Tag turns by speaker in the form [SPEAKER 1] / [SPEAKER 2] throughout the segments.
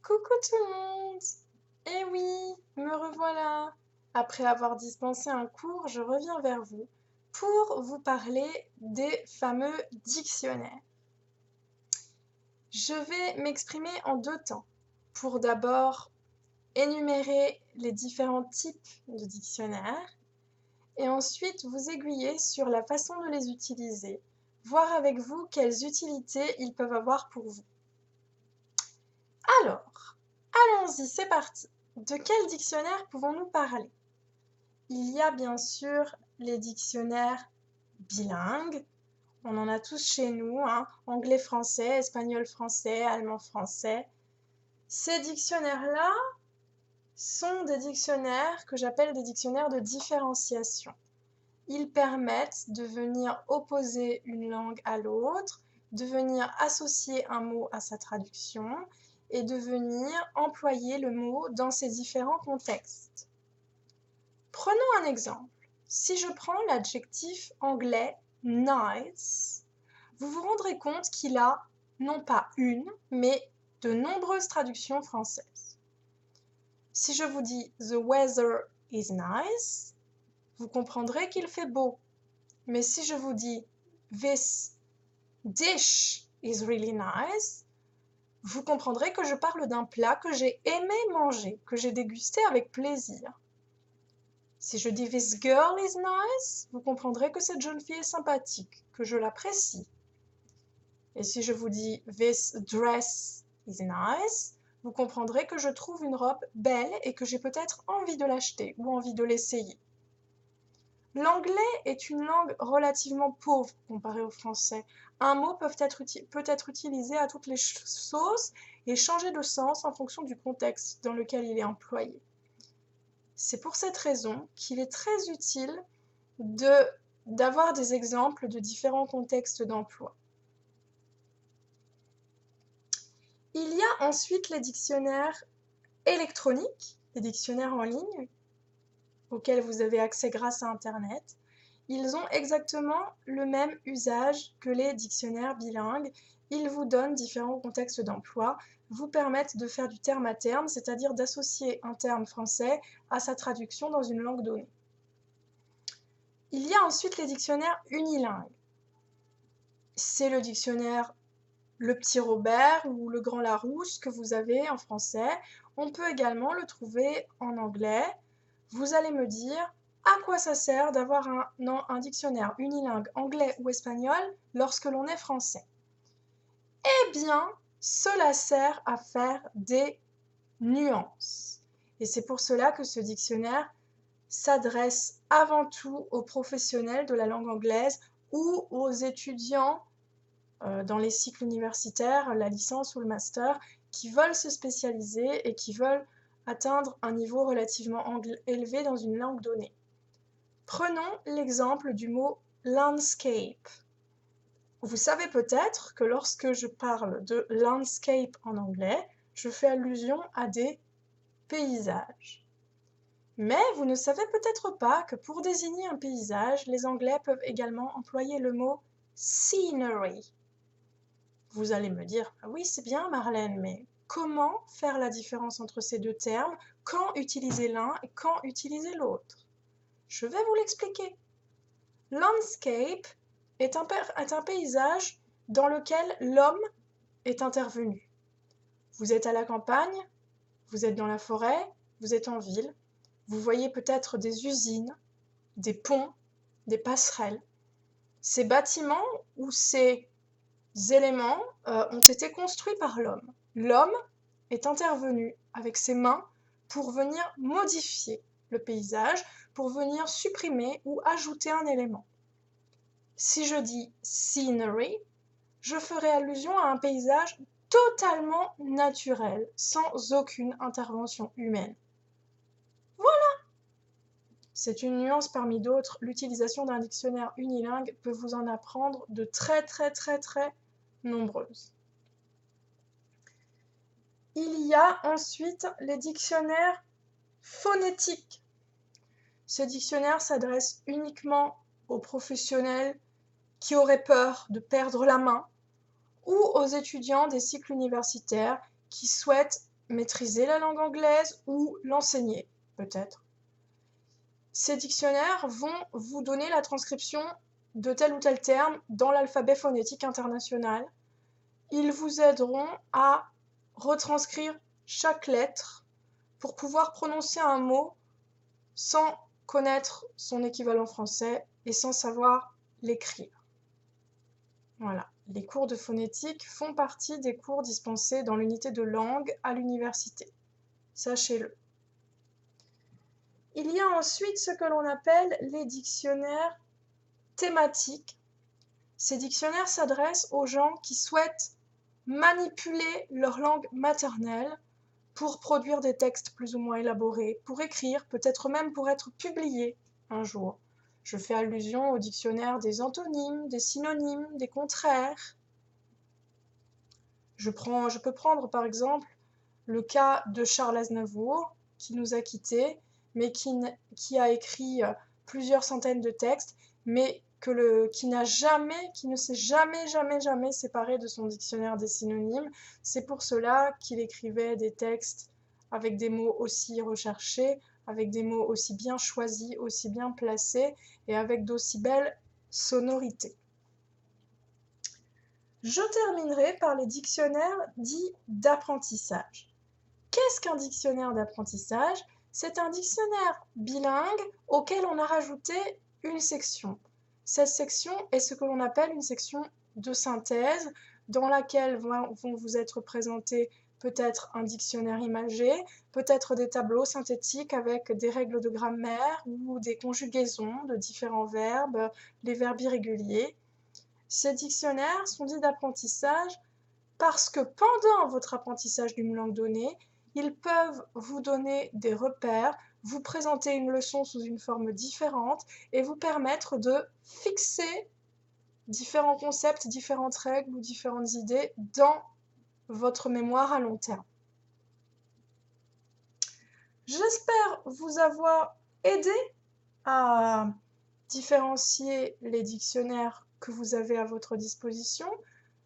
[SPEAKER 1] Coucou tout le monde! Eh oui, me revoilà! Après avoir dispensé un cours, je reviens vers vous pour vous parler des fameux dictionnaires. Je vais m'exprimer en deux temps. Pour d'abord énumérer les différents types de dictionnaires et ensuite vous aiguiller sur la façon de les utiliser, voir avec vous quelles utilités ils peuvent avoir pour vous. Alors, allons-y, c'est parti. De quel dictionnaire pouvons-nous parler? Il y a bien sûr les dictionnaires bilingues. On en a tous chez nous, hein, anglais-français, espagnol-français, allemand-français. Ces dictionnaires-là sont des dictionnaires que j'appelle des dictionnaires de différenciation. Ils permettent de venir opposer une langue à l'autre, de venir associer un mot à sa traduction et de venir employer le mot dans ses différents contextes. Prenons un exemple. Si je prends l'adjectif anglais nice, vous vous rendrez compte qu'il a non pas une, mais de nombreuses traductions françaises. Si je vous dis The weather is nice, vous comprendrez qu'il fait beau. Mais si je vous dis This dish is really nice, vous comprendrez que je parle d'un plat que j'ai aimé manger, que j'ai dégusté avec plaisir. Si je dis This girl is nice, vous comprendrez que cette jeune fille est sympathique, que je l'apprécie. Et si je vous dis This dress is nice, vous comprendrez que je trouve une robe belle et que j'ai peut-être envie de l'acheter ou envie de l'essayer. L'anglais est une langue relativement pauvre comparée au français. Un mot peut être utilisé à toutes les sauces et changer de sens en fonction du contexte dans lequel il est employé. C'est pour cette raison qu'il est très utile d'avoir des exemples de différents contextes d'emploi. Il y a ensuite les dictionnaires électroniques, les dictionnaires en ligne, auxquels vous avez accès grâce à Internet. Ils ont exactement le même usage que les dictionnaires bilingues. Ils vous donnent différents contextes d'emploi, vous permettent de faire du terme à terme, c'est-à-dire d'associer un terme français à sa traduction dans une langue donnée. Il y a ensuite les dictionnaires unilingues. C'est le dictionnaire Le Petit Robert ou Le Grand Larousse que vous avez en français. On peut également le trouver en anglais. Vous allez me dire à quoi ça sert d'avoir un dictionnaire unilingue anglais ou espagnol lorsque l'on est français? Eh bien, cela sert à faire des nuances. Et c'est pour cela que ce dictionnaire s'adresse avant tout aux professionnels de la langue anglaise ou aux étudiants dans les cycles universitaires, la licence ou le master, qui veulent se spécialiser et qui veulent atteindre un niveau relativement élevé dans une langue donnée. Prenons l'exemple du mot landscape. Vous savez peut-être que lorsque je parle de landscape en anglais, je fais allusion à des paysages. Mais vous ne savez peut-être pas que pour désigner un paysage, les Anglais peuvent également employer le mot scenery. Vous allez me dire, ah oui, c'est bien Marlène, mais comment faire la différence entre ces deux termes? Quand utiliser l'un et quand utiliser l'autre? Je vais vous l'expliquer. Landscape est un paysage dans lequel l'homme est intervenu. Vous êtes à la campagne, vous êtes dans la forêt, vous êtes en ville, vous voyez peut-être des usines, des ponts, des passerelles. Ces bâtiments ou ces éléments ont été construits par l'homme. L'homme est intervenu avec ses mains pour venir modifier le paysage, pour venir supprimer ou ajouter un élément. Si je dis scenery, je ferai allusion à un paysage totalement naturel, sans aucune intervention humaine. Voilà! C'est une nuance parmi d'autres. L'utilisation d'un dictionnaire unilingue peut vous en apprendre de très nombreuses. Il y a ensuite les dictionnaires phonétiques. Ce dictionnaire s'adresse uniquement aux professionnels qui auraient peur de perdre la main ou aux étudiants des cycles universitaires qui souhaitent maîtriser la langue anglaise ou l'enseigner, peut-être. Ces dictionnaires vont vous donner la transcription de tel ou tel terme dans l'alphabet phonétique international. Ils vous aideront à retranscrire chaque lettre pour pouvoir prononcer un mot sans connaître son équivalent français et sans savoir l'écrire. Voilà, les cours de phonétique font partie des cours dispensés dans l'unité de langue à l'université. Sachez-le. Il y a ensuite ce que l'on appelle les dictionnaires thématiques. Ces dictionnaires s'adressent aux gens qui souhaitent manipuler leur langue maternelle pour produire des textes plus ou moins élaborés, pour écrire, peut-être même pour être publiés un jour. Je fais allusion au dictionnaire des antonymes, des synonymes, des contraires. Je peux prendre par exemple le cas de Charles Aznavour, qui nous a quittés, mais qui a écrit plusieurs centaines de textes, mais qui ne s'est jamais séparé de son dictionnaire des synonymes. C'est pour cela qu'il écrivait des textes avec des mots aussi recherchés, avec des mots aussi bien choisis, aussi bien placés, et avec d'aussi belles sonorités. Je terminerai par les dictionnaires dits d'apprentissage. Qu'est-ce qu'un dictionnaire d'apprentissage? C'est un dictionnaire bilingue auquel on a rajouté une section. Cette section est ce que l'on appelle une section de synthèse, dans laquelle vont vous être présentés peut-être un dictionnaire imagé, peut-être des tableaux synthétiques avec des règles de grammaire ou des conjugaisons de différents verbes, les verbes irréguliers. Ces dictionnaires sont dits d'apprentissage parce que pendant votre apprentissage d'une langue donnée, ils peuvent vous donner des repères, vous présenter une leçon sous une forme différente et vous permettre de fixer différents concepts, différentes règles ou différentes idées dans votre mémoire à long terme. J'espère vous avoir aidé à différencier les dictionnaires que vous avez à votre disposition,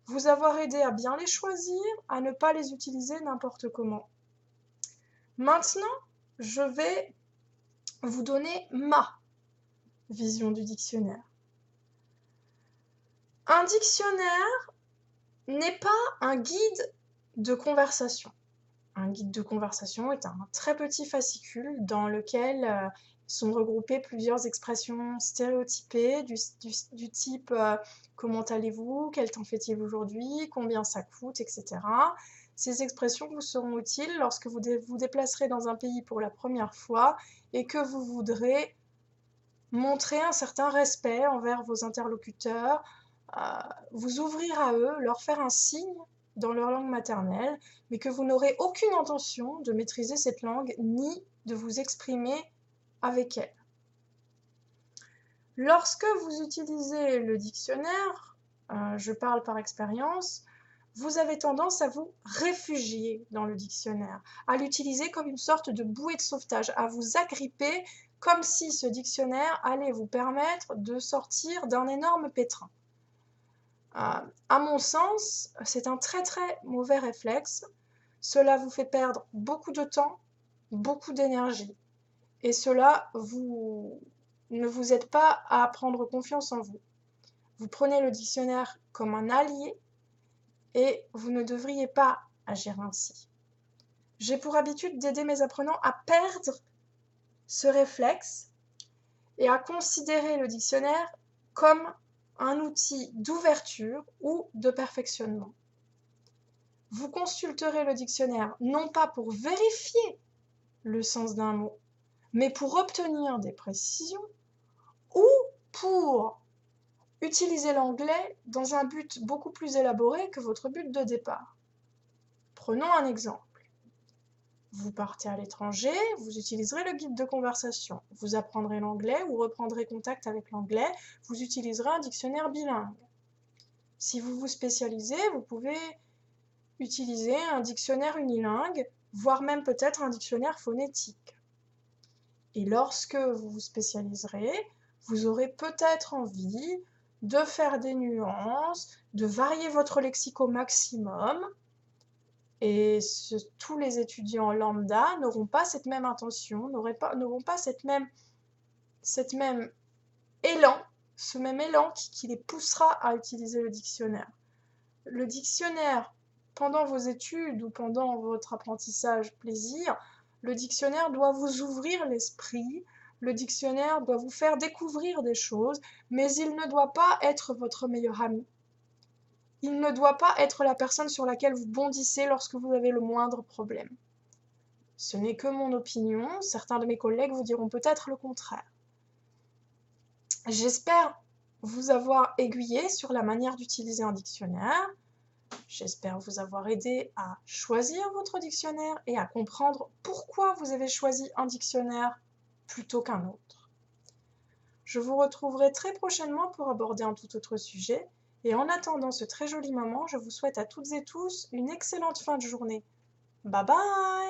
[SPEAKER 1] vous avoir aidé à bien les choisir, à ne pas les utiliser n'importe comment. Maintenant, je vais vous donner ma vision du dictionnaire. Un dictionnaire n'est pas un guide de conversation. Un guide de conversation est un très petit fascicule dans lequel sont regroupées plusieurs expressions stéréotypées du type comment allez-vous, quel temps fait-il aujourd'hui, combien ça coûte, etc. Ces expressions vous seront utiles lorsque vous vous déplacerez dans un pays pour la première fois et que vous voudrez montrer un certain respect envers vos interlocuteurs, vous ouvrir à eux, leur faire un signe dans leur langue maternelle, mais que vous n'aurez aucune intention de maîtriser cette langue ni de vous exprimer avec elle. Lorsque vous utilisez le dictionnaire, je parle par expérience, vous avez tendance à vous réfugier dans le dictionnaire, à l'utiliser comme une sorte de bouée de sauvetage, à vous agripper comme si ce dictionnaire allait vous permettre de sortir d'un énorme pétrin. À mon sens, c'est un très mauvais réflexe. Cela vous fait perdre beaucoup de temps, beaucoup d'énergie. Et cela ne vous aide pas à prendre confiance en vous. Vous prenez le dictionnaire comme un allié et vous ne devriez pas agir ainsi. J'ai pour habitude d'aider mes apprenants à perdre ce réflexe et à considérer le dictionnaire comme un outil d'ouverture ou de perfectionnement. Vous consulterez le dictionnaire non pas pour vérifier le sens d'un mot, mais pour obtenir des précisions ou pour utiliser l'anglais dans un but beaucoup plus élaboré que votre but de départ. Prenons un exemple. Vous partez à l'étranger, vous utiliserez le guide de conversation. Vous apprendrez l'anglais ou reprendrez contact avec l'anglais, vous utiliserez un dictionnaire bilingue. Si vous vous spécialisez, vous pouvez utiliser un dictionnaire unilingue, voire même peut-être un dictionnaire phonétique. Et lorsque vous vous spécialiserez, vous aurez peut-être envie de faire des nuances, de varier votre lexique au maximum, Et tous les étudiants lambda n'auront pas cette même intention, n'auront pas cette même élan, ce même élan qui les poussera à utiliser le dictionnaire. Le dictionnaire, pendant vos études ou pendant votre apprentissage plaisir, le dictionnaire doit vous ouvrir l'esprit, le dictionnaire doit vous faire découvrir des choses, mais il ne doit pas être votre meilleur ami. Il ne doit pas être la personne sur laquelle vous bondissez lorsque vous avez le moindre problème. Ce n'est que mon opinion, certains de mes collègues vous diront peut-être le contraire. J'espère vous avoir aiguillé sur la manière d'utiliser un dictionnaire. J'espère vous avoir aidé à choisir votre dictionnaire et à comprendre pourquoi vous avez choisi un dictionnaire plutôt qu'un autre. Je vous retrouverai très prochainement pour aborder un tout autre sujet. Et en attendant ce très joli moment, je vous souhaite à toutes et tous une excellente fin de journée. Bye bye!